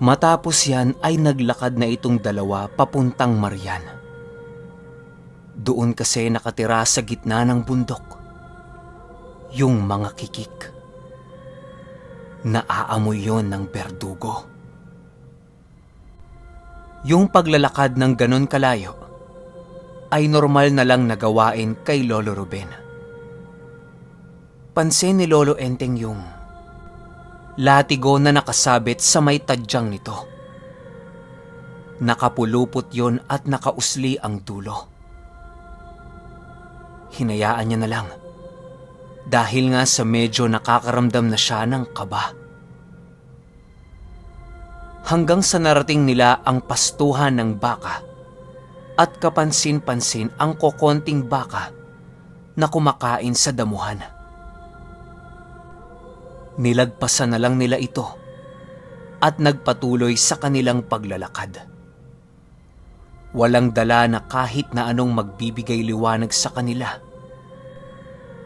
Matapos yan ay naglakad na itong dalawa papuntang Marian. Doon kasi nakatira sa gitna ng bundok yung mga kikik. Naaamoy yon ng berdugo. Yung paglalakad ng ganon kalayo ay normal na lang na gawain kay Lolo Ruben. Pansin ni Lolo Enteng yung latigo na nakasabit sa may tadyang nito. Nakapulupot yon at nakausli ang dulo. Hinayaan niya na lang dahil nga sa medyo nakakaramdam na siya ng kaba. Hanggang sa narating nila ang pastuhan ng baka at kapansin-pansin ang kokonting baka na kumakain sa damuhan. Nilagpasan na lang nila ito at nagpatuloy sa kanilang paglalakad. Walang dala na kahit na anong magbibigay liwanag sa kanila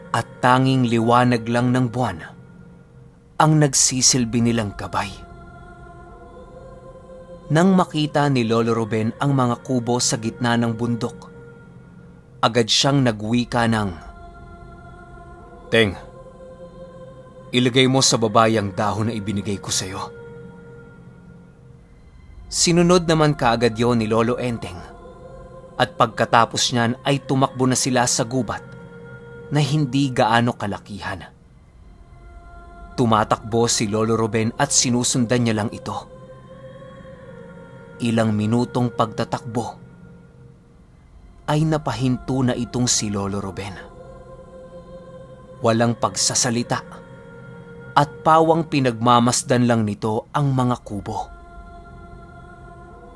at tanging liwanag lang ng buwan ang nagsisilbi nilang gabay. Nang makita ni Lolo Ruben ang mga kubo sa gitna ng bundok, agad siyang nagwika ng, "Teng, ilagay mo sa baba yung dahon na ibinigay ko sa'yo." Sinunod naman kaagad yon ni Lolo Enteng at pagkatapos niyan ay tumakbo na sila sa gubat na hindi gaano kalakihan. Tumatakbo si Lolo Ruben at sinusundan niya lang ito. Ilang minutong pagtatakbo ay napahinto na itong si Lolo Ruben. Walang pagsasalita at pawang pinagmamasdan lang nito ang mga kubo.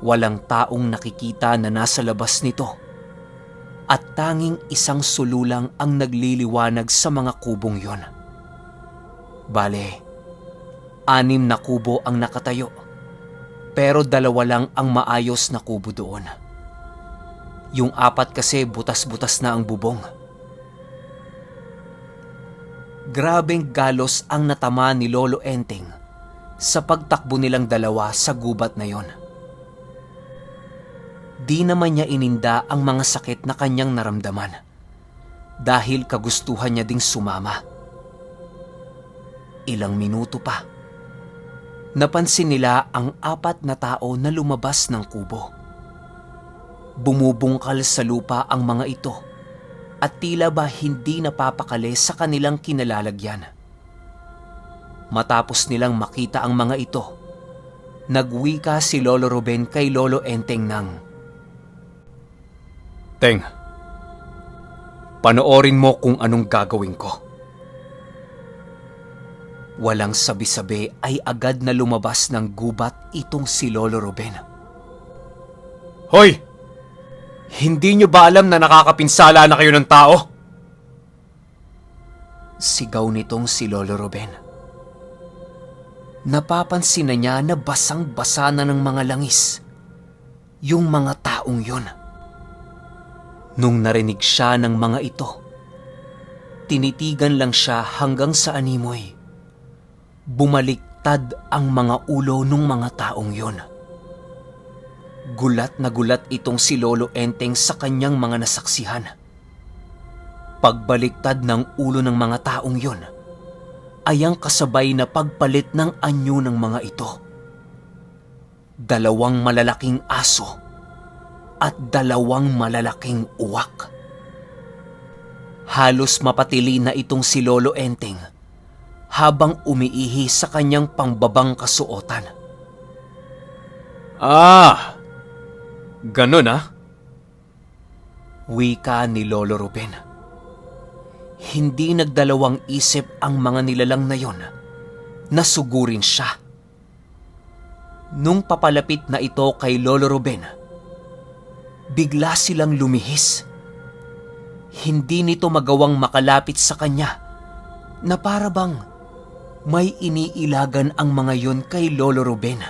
Walang taong nakikita na nasa labas nito at tanging isang sululang ang nagliliwanag sa mga kubong yon. Bale, 6 na kubo ang nakatayo, pero 2 lang ang maayos na kubo doon. Yung 4 kasi butas-butas na ang bubong. Grabeng galos ang natama ni Lolo Enteng sa pagtakbo nilang 2 sa gubat na yon. Di naman niya ininda ang mga sakit na kanyang naramdaman dahil kagustuhan niya ding sumama. Ilang minuto pa, napansin nila ang 4 na tao na lumabas ng kubo. Bumubungkal sa lupa ang mga ito at tila ba hindi napapakali sa kanilang kinalalagyan. Matapos nilang makita ang mga ito, nagwika si Lolo Ruben kay Lolo Enteng ng, "Teng, panoorin mo kung anong gagawin ko." Walang sabi-sabi ay agad na lumabas ng gubat itong si Lolo Ruben. "Hoy! Hindi niyo ba alam na nakakapinsala na kayo ng tao?" Sigaw nitong si Lolo Ruben. Napapansin na niya na basang-basa na ng mga langis yung mga taong yon. Nung narinig siya ng mga ito, tinitigan lang siya hanggang sa animoy. Bumaliktad ang mga ulo ng mga taong yon. Gulat na gulat itong si Lolo Enteng sa kanyang mga nasaksihan. Pagbaliktad ng ulo ng mga taong yon ay ang kasabay na pagpalit ng anyo ng mga ito. 2 malalaking aso at 2 malalaking uwak. Halos mapatili na itong si Lolo Enteng habang umiihi sa kanyang pangbabang kasuotan. "Ah, ganun ah?" Wika ni Lolo Ruben. Hindi nagdalawang isip ang mga nilalang na yon na sugurin siya. Nung papalapit na ito kay Lolo Ruben, bigla silang lumihis. Hindi nito magawang makalapit sa kanya na para bang may iniilagan ang mga yon kay Lolo Ruben.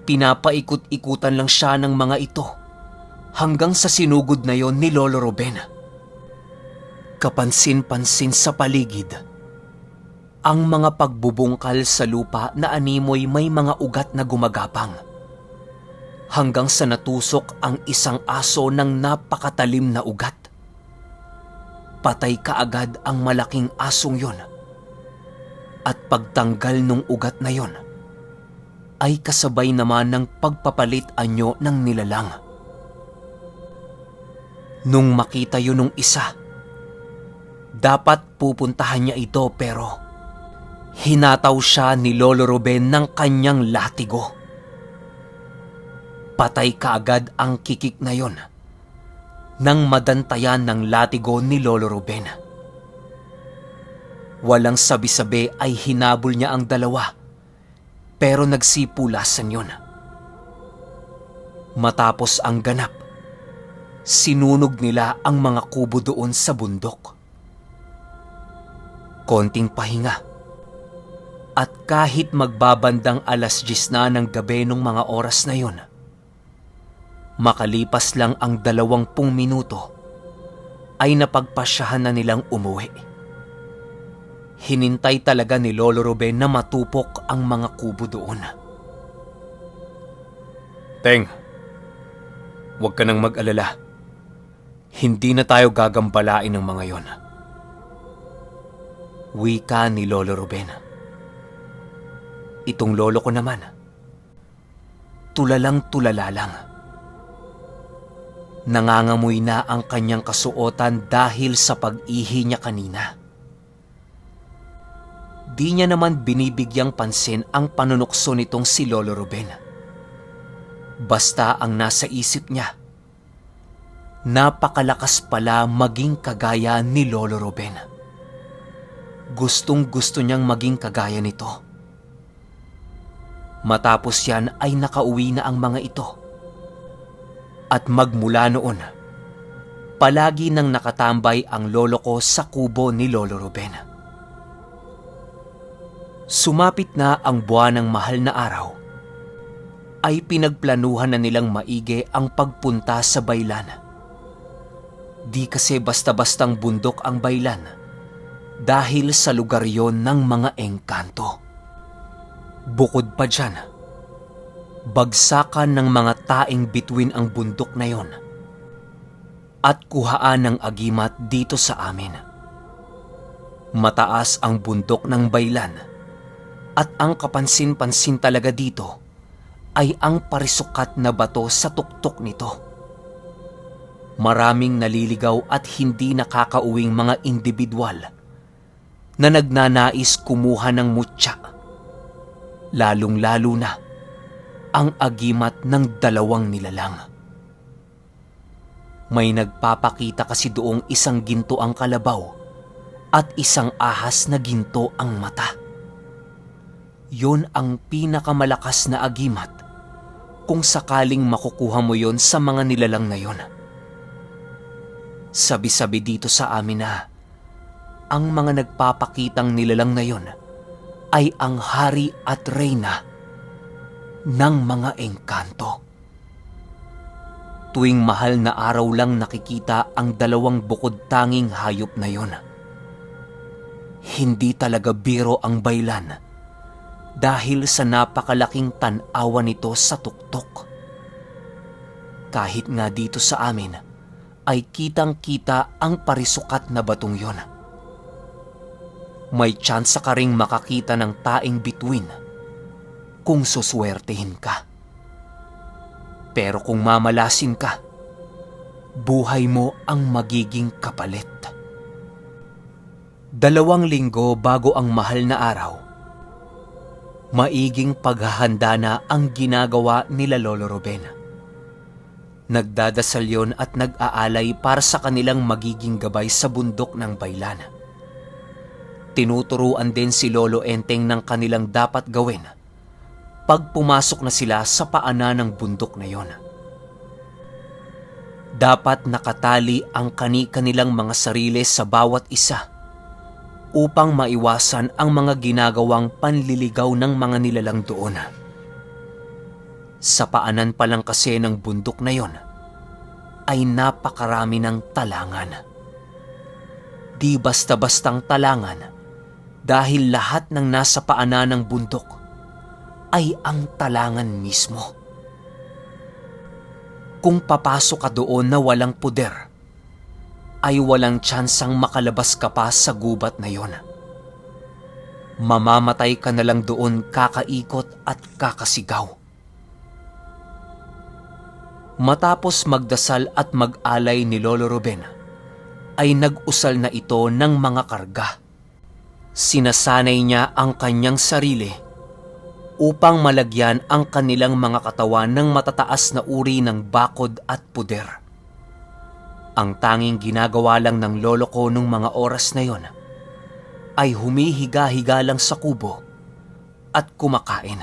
Pinapaikot-ikutan lang siya ng mga ito hanggang sa sinugod na yon ni Lolo Ruben. Kapansin-pansin sa paligid Ang mga pagbubungkal sa lupa na animoy may mga ugat na gumagapang. Hanggang sa natusok ang isang aso ng napakatalim na ugat. Patay kaagad ang malaking asong yon. At pagtanggal ng ugat na yon, ay kasabay naman ng pagpapalit anyo ng nilalang. Nung makita yun ng isa, dapat pupuntahan niya ito pero hinataw siya ni Lolo Ruben ng kanyang latigo. Patay kaagad ang kikik na yon nang madantayan ng latigo ni Lolo Ruben. Walang sabi-sabi ay hinabol niya ang dalawa pero nagsipulasan yun. Matapos ang ganap, sinunog nila ang mga kubo doon sa bundok. Konting pahinga at kahit magbabandang 10:00 na ng gabi nung mga oras na yun, makalipas lang ang 20 minuto ay napagpasyahan na nilang umuwi. Hinintay talaga ni Lolo Ruben na matupok ang mga kubo doon. Teng, huwag ka nang mag-alala. Hindi na tayo gagambalain ng mga yon. Wika ni Lolo Ruben. Itong lolo ko naman, tulalang-tulala lang. Nangangamoy na ang kanyang kasuotan dahil sa pag-ihi niya kanina. Di niya naman binibigyang pansin ang panunukso nitong si Lolo Ruben. Basta ang nasa isip niya, napakalakas pala maging kagaya ni Lolo Ruben. Gustong-gusto niyang maging kagaya nito. Matapos yan ay nakauwi na ang mga ito. At magmula noon, palagi nang nakatambay ang lolo ko sa kubo ni Lolo Ruben. Sumapit na ang buwan ng mahal na araw, ay pinagplanuhan na nilang maigi ang pagpunta sa baylan. Di kasi basta-bastang bundok ang baylan dahil sa lugar yon ng mga engkanto. Bukod pa dyan, bagsakan ng mga taing bituin ang bundok na yon at kuhaan ng agimat dito sa amin. Mataas ang bundok ng baylan at ang kapansin-pansin talaga dito ay ang parisukat na bato sa tuktok nito. Maraming naliligaw at hindi nakakauwing mga individual na nagnanais kumuha ng mutya. Lalong-lalo na ang agimat ng 2 nilalang. May nagpapakita kasi doong isang ginto ang kalabaw at isang ahas na ginto ang mata. Yon ang pinakamalakas na agimat kung sakaling makukuha mo yon sa mga nilalang na yon. Sabi-sabi dito sa amin na ang mga nagpapakitang nilalang na yon ay ang hari at reyna ng mga engkanto. Tuwing mahal na araw lang nakikita ang 2 bukod tanging hayop na yon. Hindi talaga biro ang baylan dahil sa napakalaking tanawa nito sa tuktok. Kahit nga dito sa amin ay kitang-kita ang parisukat na batong yon. May tsansa ka ring makakita ng taing bituin kung suswertehin ka. Pero kung mamalasin ka, buhay mo ang magiging kapalit. 2 linggo bago ang mahal na araw, maiging paghahanda na ang ginagawa nila Lolo Ruben. Nagdadasal yon at nag-aalay para sa kanilang magiging gabay sa bundok ng baylan. Tinuturuan din si Lolo Enteng ng kanilang dapat gawin pag pumasok na sila sa paanan ng bundok na yon. Dapat nakatali ang kani-kanilang mga sarili sa bawat isa upang maiwasan ang mga ginagawang panliligaw ng mga nilalang doon. Sa paanan pa lang kasi ng bundok na yon ay napakarami ng talangan. Di basta-bastang talangan, dahil lahat ng nasa paanan ng bundok ay ang talangan mismo. Kung papasok ka doon na walang puder, ay walang tsansang makalabas ka pa sa gubat na yon. Mamamatay ka na lang doon kakaikot at kakasigaw. Matapos magdasal at mag-alay ni Lolo Ruben, ay nag-usal na ito ng mga karga. Sinasanay niya ang kanyang sarili upang malagyan ang kanilang mga katawan ng matataas na uri ng bakod at puder. Ang tanging ginagawa lang ng lolo ko nung mga oras na yon ay humihiga-higa lang sa kubo at kumakain.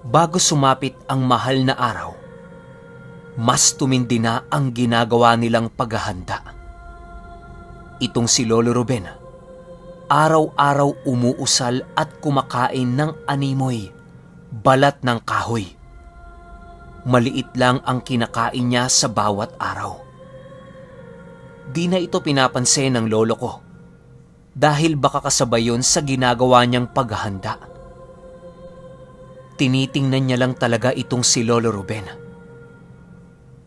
Bago sumapit ang mahal na araw, mas tumindi na ang ginagawa nilang paghahanda. Itong si Lolo Ruben, araw-araw umuusal at kumakain ng animoy, balat ng kahoy. Maliit lang ang kinakain niya sa bawat araw. Di na ito pinapansin ng lolo ko dahil baka kasabay yun sa ginagawa niyang paghahanda. Tinitingnan niya lang talaga itong si Lolo Ruben.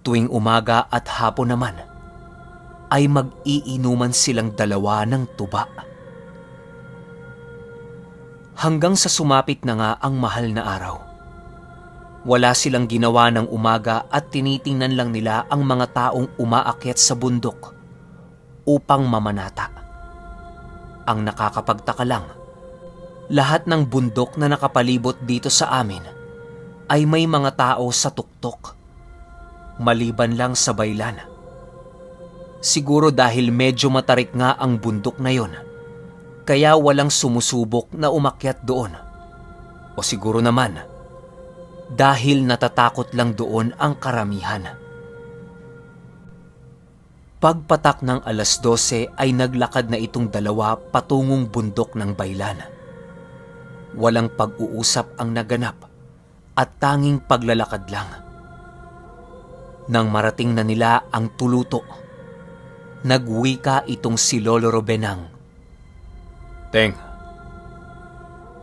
Tuwing umaga at hapon naman, ay mag-iinuman silang dalawa ng tuba. Hanggang sa sumapit na nga ang mahal na araw. Wala silang ginawa ng umaga at tinitingnan lang nila ang mga taong umaakyat sa bundok upang mamanata. Ang nakakapagtaka lang, lahat ng bundok na nakapalibot dito sa amin ay may mga tao sa tuktok, maliban lang sa baylan. Siguro dahil medyo matarik nga ang bundok na yon, kaya walang sumusubok na umakyat doon. O siguro naman, dahil natatakot lang doon ang karamihan. Pagpatak ng 12:00 ay naglakad na itong dalawa patungong bundok ng baylan. Walang pag-uusap ang naganap at tanging paglalakad lang. Nang marating na nila ang tuluto, nagwika itong si Lolo Rubenang. "Teng,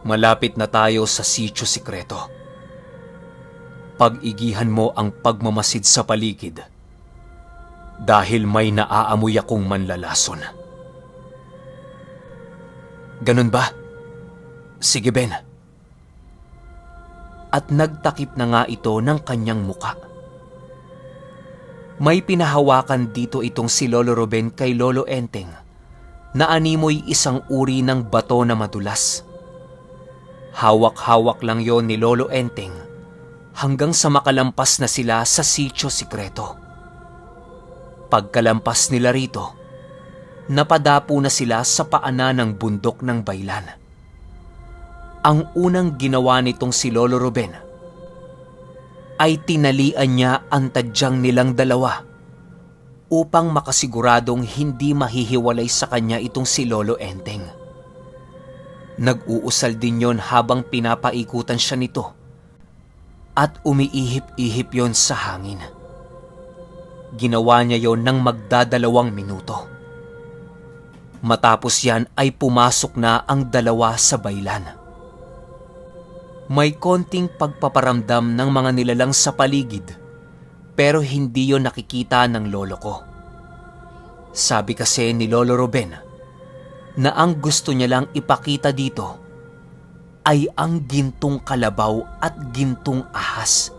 malapit na tayo sa sitio sikreto. Pag-igihan mo ang pagmamasid sa paligid dahil may naaamoy akong manlalason." "Ganun ba? Sige, Ben." At nagtakip na nga ito ng kanyang muka. May pinahawakan dito itong si Lolo Ruben kay Lolo Enteng na animoy isang uri ng bato na madulas. Hawak-hawak lang yon ni Lolo Enteng hanggang sa makalampas na sila sa sitio sikreto. Pagkalampas nila rito, napadapo na sila sa paanan ng bundok ng baylan. Ang unang ginawa nitong si Lolo Ruben ay tinalian niya ang tadyang nilang dalawa upang makasiguradong hindi mahihiwalay sa kanya itong si Lolo Enteng. Nag-uusal din yon habang pinapaikutan siya nito at umiihip-ihip yon sa hangin. Ginawa niya yon ng magdadalawang minuto. Matapos yan ay pumasok na ang dalawa sa baylan. May konting pagpaparamdam ng mga nilalang sa paligid, pero hindi yon nakikita ng lolo ko. Sabi kasi ni Lolo Ruben na ang gusto niya lang ipakita dito ay ang gintong kalabaw at gintong ahas.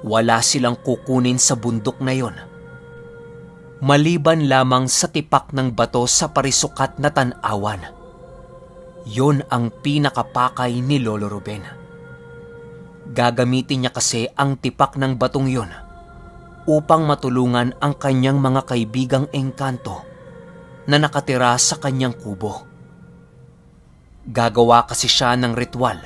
Wala silang kukunin sa bundok na yon, maliban lamang sa tipak ng bato sa parisukat na tanawan. Yon ang pinakapakay ni Lolo Ruben. Gagamitin niya kasi ang tipak ng batong yon upang matulungan ang kanyang mga kaibigang engkanto na nakatira sa kanyang kubo. Gagawa kasi siya ng ritual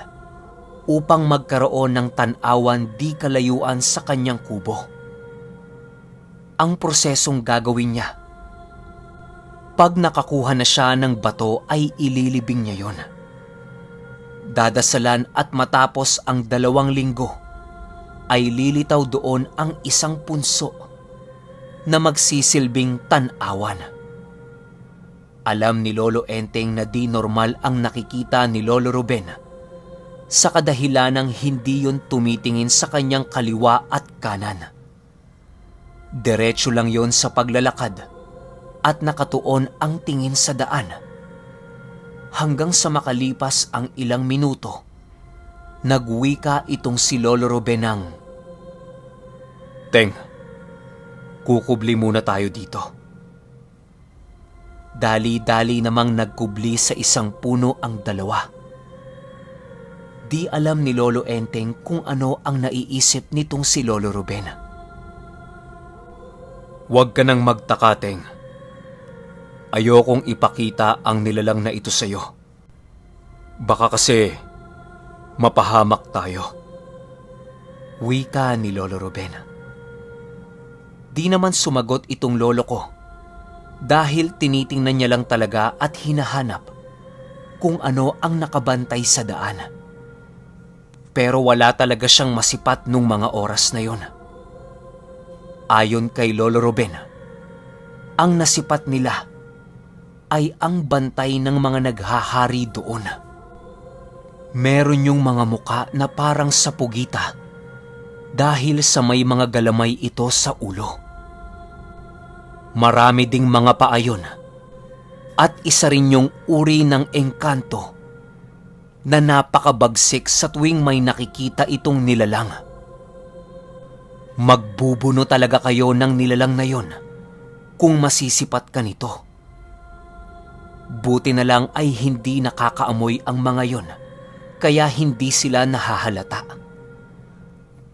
upang magkaroon ng tanawan di kalayuan sa kanyang kubo. Ang prosesong gagawin niya, pag nakakuha na siya ng bato ay ililibing niya yon. Dadasalan at matapos ang 2 linggo ay lilitaw doon ang isang punso na magsisilbing tanawan. Alam ni Lolo Enteng na di normal ang nakikita ni Lolo Ruben sa kadahilanang hindi yon tumitingin sa kanyang kaliwa at kanan. Diretso lang yon sa paglalakad at nakatuon ang tingin sa daan. Hanggang sa makalipas ang ilang minuto, nagwika itong si Lolo Ruben ng, "Teng, kukubli muna tayo dito." Dali-dali namang nagkubli sa isang puno ang dalawa. Di alam ni Lolo Enteng kung ano ang naiisip nitong si Lolo Ruben. "Huwag ka nang magtaka, Teng. Ayokong ipakita ang nilalang na ito sa'yo. Baka kasi mapahamak tayo." Wika ni Lolo Ruben. Di naman sumagot itong lolo ko dahil tinitingnan niya lang talaga at hinahanap kung ano ang nakabantay sa daan. Pero wala talaga siyang masipat nung mga oras na yon. Ayon kay Lolo Ruben, ang nasipat nila ay ang bantay ng mga naghahari doon. Meron yung mga muka na parang sapugita dahil sa may mga galamay ito sa ulo. Marami ding mga paayon at isa rin yung uri ng engkanto na napakabagsik sa tuwing may nakikita itong nilalang. Magbubuno talaga kayo ng nilalang na yon kung masisipat ka nito. Buti na lang ay hindi nakakaamoy ang mga yon kaya hindi sila nahahalata.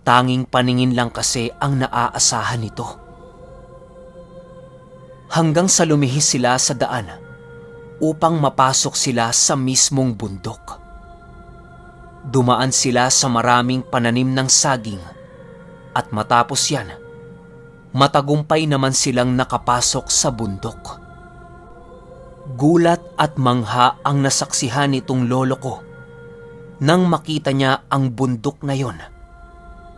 Tanging paningin lang kasi ang naaasahan nito. Hanggang sa lumihis sila sa daan upang mapasok sila sa mismong bundok. Dumaan sila sa maraming pananim ng saging at matapos yan, matagumpay naman silang nakapasok sa bundok. Gulat at mangha ang nasaksihan nitong lolo ko nang makita niya ang bundok na yon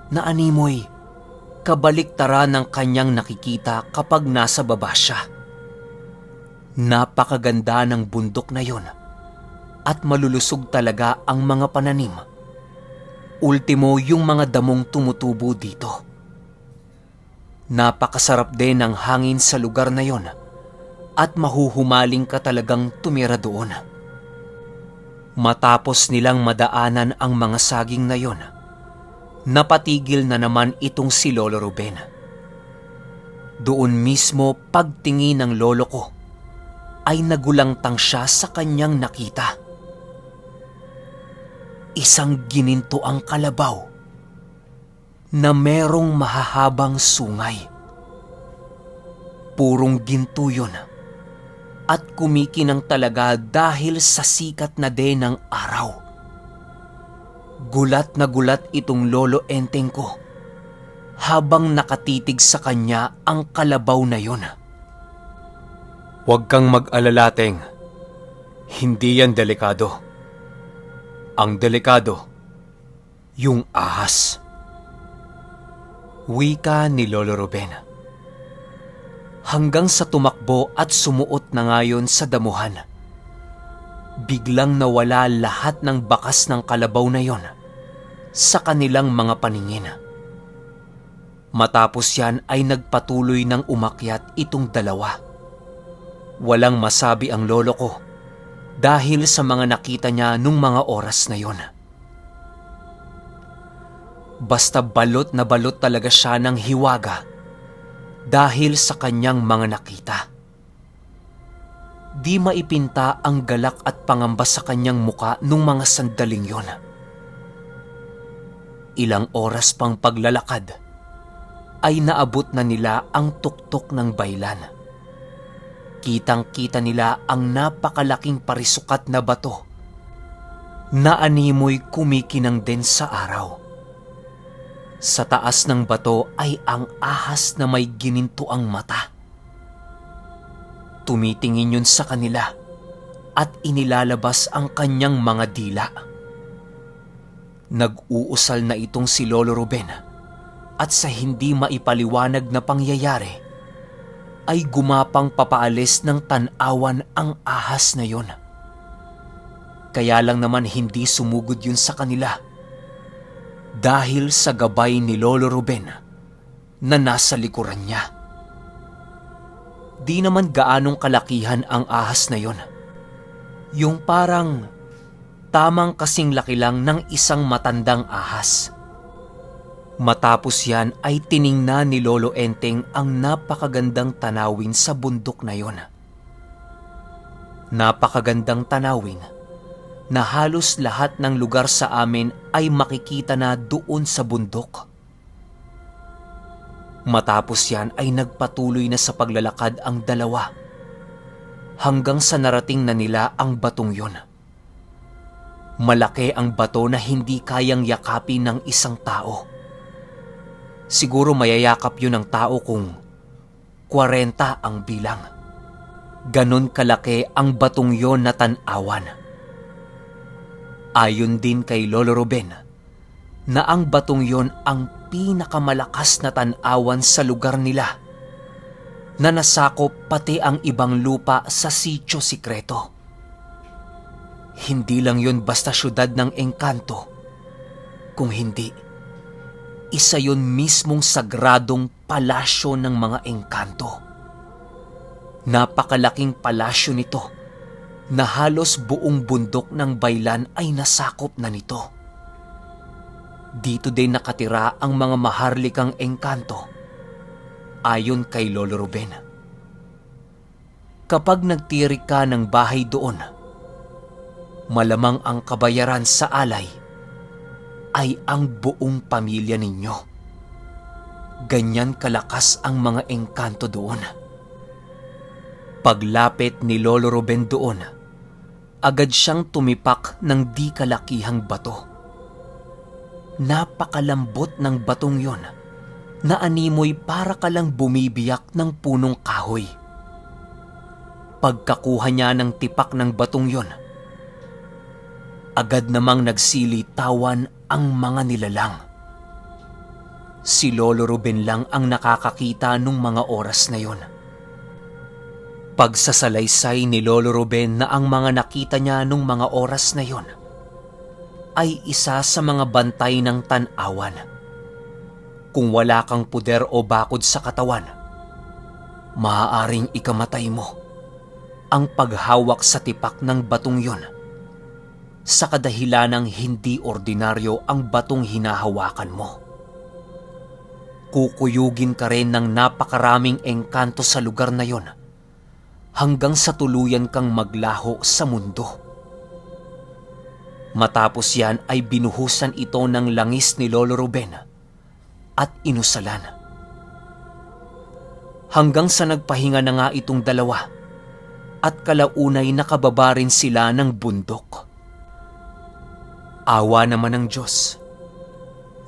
na animoy kabaliktaran ng kanyang nakikita kapag nasa baba siya. Napakaganda ng bundok na yon at malulusog talaga ang mga pananim. Ultimo yung mga damong tumutubo dito. Napakasarap din ng hangin sa lugar na yon at mahuhumaling ka talagang tumira doon. Matapos nilang madaanan ang mga saging na yon, napatigil na naman itong si Lolo Ruben. Doon mismo pagtingin ng lolo ko ay nagulangtang siya sa kanyang nakita. Isang ginintuang kalabaw na merong mahahabang sungay. Purong ginto yun at kumikinang talaga dahil sa sikat na din ng araw. Gulat na gulat itong Lolo Enteng ko habang nakatitig sa kanya ang kalabaw na yon. "Huwag kang mag-alala, Teng. Hindi yan delikado. Ang delikado, yung ahas." Wika ni Lolo Ruben. Hanggang sa tumakbo at sumuot na ngayon sa damuhan. Biglang nawala lahat ng bakas ng kalabaw na yon sa kanilang mga paningin. Matapos yan ay nagpatuloy ng umakyat itong dalawa. Walang masabi ang lolo ko dahil sa mga nakita niya nung mga oras na yon. Basta balot na balot talaga siya ng hiwaga dahil sa kanyang mga nakita. Di maipinta ang galak at pangamba sa kanyang muka nung mga sandaling yon. Ilang oras pang paglalakad ay naabot na nila ang tuktok ng baylan. Kitang-kita nila ang napakalaking parisukat na bato na animoy kumikinang din sa araw. Sa taas ng bato ay ang ahas na may ginintuang mata. Tumitingin yun sa kanila at inilalabas ang kanyang mga dila. Nag-uusal na itong si Lolo Ruben at sa hindi maipaliwanag na pangyayari ay gumapang papaalis ng tanawan ang ahas na yon. Kaya lang naman hindi sumugod yun sa kanila dahil sa gabay ni Lolo Ruben na nasa likuran niya. Di naman gaanong kalakihan ang ahas na yon. Yung parang tamang kasing laki lang ng isang matandang ahas. Matapos yan ay tiningnan ni Lolo Enteng ang napakagandang tanawin sa bundok na yon. Napakagandang tanawin na halos lahat ng lugar sa amin ay makikita na doon sa bundok. Matapos yan ay nagpatuloy na sa paglalakad ang dalawa hanggang sa narating na nila ang batong yon. Malaki ang bato na hindi kayang yakapin ng isang tao. Siguro mayayakap yun ng tao kung 40 ang bilang. Ganon kalaki ang batong yon na tanawan. Ayon din kay Lolo Ruben na ang batong yon ang pinakamalakas na tanawan sa lugar nila na nasakop pati ang ibang lupa sa Sitio Sikreto. Hindi lang yon basta syudad ng engkanto, kung hindi isa yon mismong sagradong palasyo ng mga engkanto. Napakalaking palasyo nito na halos buong bundok ng Baylan ay nasakop na nito. Dito din nakatira ang mga maharlikang engkanto, ayon kay Lolo Ruben. Kapag nagtirik ka ng bahay doon, malamang ang kabayaran sa alay ay ang buong pamilya ninyo. Ganyan kalakas ang mga engkanto doon. Paglapit ni Lolo Ruben doon, agad siyang tumipak ng di kalakihang bato. Napakalambot ng batong yon na animoy para ka lang bumibiyak ng punong kahoy. Pagkakuha niya ng tipak ng batong yon, agad namang nagsilitawan ang mga nilalang. Si Lolo Ruben lang ang nakakakita nung mga oras na yon. Pagsasalaysay ni Lolo Ruben na ang mga nakita niya nung mga oras na yon ay isa sa mga bantay ng tanawan. Kung wala kang puder o bakod sa katawan, maaaring ikamatay mo ang paghawak sa tipak ng batong yon sa kadahilanang hindi ordinaryo ang batong hinahawakan mo. Kukuyugin ka rin ng napakaraming engkanto sa lugar na yon hanggang sa tuluyan kang maglaho sa mundo. Matapos yan ay binuhusan ito ng langis ni Lolo Ruben at inusalan. Hanggang sa nagpahinga na nga itong dalawa at kalaunay nakababa rin sila ng bundok. Awa naman ng Diyos.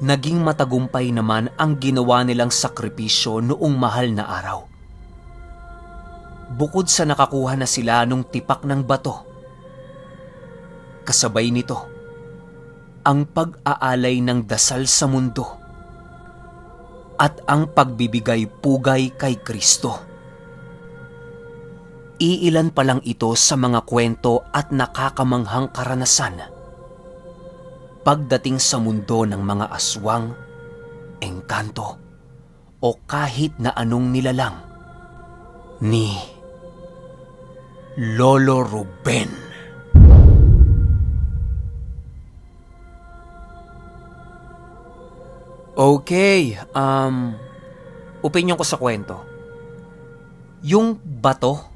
Naging matagumpay naman ang ginawa nilang sakripisyo noong mahal na araw. Bukod sa nakakuha na sila nung tipak ng bato, kasabay nito ang pag-aalay ng dasal sa mundo at ang pagbibigay pugay kay Kristo. Iilan pa lang ito sa mga kwento at nakakamanghang karanasan pagdating sa mundo ng mga aswang, engkanto, o kahit na anong nilalang ni Lolo Ruben. Okay, opinyon ko sa kwento. Yung bato,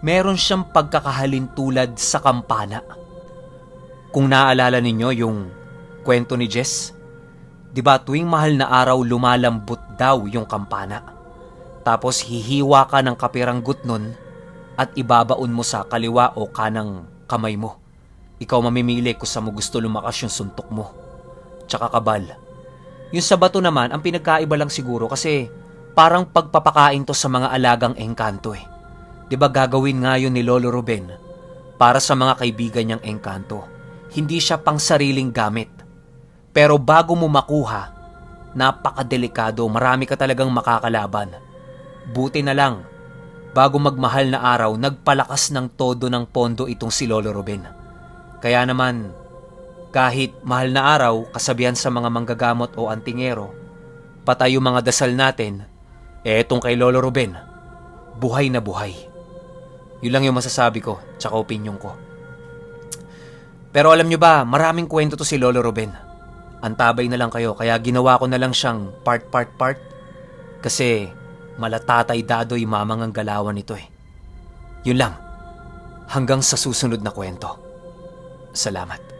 meron siyang pagkakahalin tulad sa kampana. Kung naaalala ninyo yung kwento ni Jess, di ba tuwing mahal na araw lumalambot daw yung kampana. Tapos hihiwa ka ng kapiranggot nun at ibabaon mo sa kaliwa o kanang kamay mo. Ikaw mamimili kung saan mo gusto lumakas yung suntok mo. Tsaka kabal. Yung sa bato naman, ang pinagkaiba lang siguro kasi parang pagpapakain to sa mga alagang engkanto eh. Di ba gagawin nga yun ni Lolo Ruben para sa mga kaibigan niyang engkanto. Hindi siya pang sariling gamit. Pero bago mo makuha, napakadelikado, marami ka talagang makakalaban. Buti na lang, bago magmahal na araw, nagpalakas ng todo ng pondo itong si Lolo Ruben. Kaya naman, kahit mahal na araw, kasabihan sa mga manggagamot o antingero, patay yung mga dasal natin, etong kay Lolo Ruben, buhay na buhay. Yun lang yung masasabi ko, tsaka opinion ko. Pero alam nyo ba, maraming kwento to si Lolo Ruben. Antabay na lang kayo, kaya ginawa ko na lang siyang part. Kasi malatatay dadoy mamang ang galawan nito eh. Yun lang, hanggang sa susunod na kwento. Salamat.